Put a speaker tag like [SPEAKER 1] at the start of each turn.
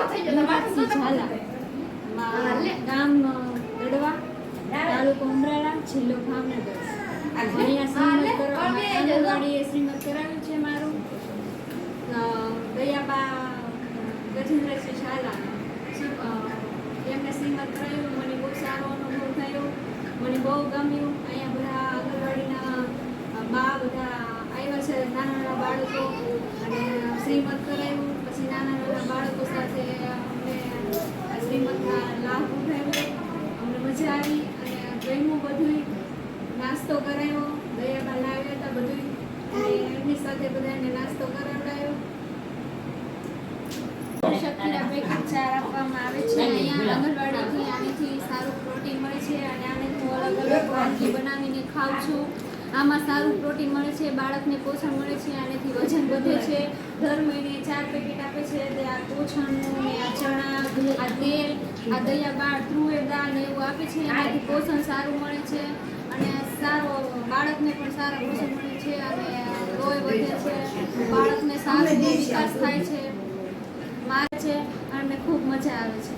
[SPEAKER 1] મીનાક્ષી ઝાલા, ગામ દડવા, તાલુકો ઉમરાળા, જિલ્લો ભાવનગર. અહીંયા આંગણવાડીએ શ્રીમદ કરાવ્યું છે મારું. દયાબા ગજેન્દ્રસિંહ ઝાલા એમને શ્રીમદ કરાવ્યું. મને બહુ સારો અનુભવ થયો, મને બહુ ગમ્યું. અહીંયા બધા આંગણવાડીના બા બધા આવ્યા છે, નાના નાના બાળકો, અને શ્રીમદ કરાવ્યું. પછી નાના નાના બાળકો સાથે અમને શ્રીમદના લાભ ઉઠાવ્યો. અમને મજા આવી અને ગમ્યું બધું. નાસ્તો કરાવ્યો, દયાબા લાવ્યા હતા બધું, અને એમની સાથે બધાને નાસ્તો કરાવડાયો. શક્તિના પેકેટ ચાર આપવામાં આવે છે. અહીંયા આંગણવાડીથી આનેથી સારું પ્રોટીન મળે છે, અને આનેથી હું અલગ અલગ વાનગી બનાવીને ખાઉં છું. આમાં સારું પ્રોટીન મળે છે, બાળકને પોષણ મળે છે, આનેથી વજન વધે છે. દર મહિને 4 પેકેટ આપે છે. તે આ પોષણનું ને આ ચણા, આ તેલ, આ દયાબા ધ્રુવેર દાળ ને એવું આપે છે. આનાથી પોષણ સારું મળે છે, અને સારો બાળકને પણ સારા પોષણ મળે છે, અને લોહી વધે છે, બાળકને સારો વિકાસ થાય છે, મારે છે, અને ખૂબ મજા આવે છે.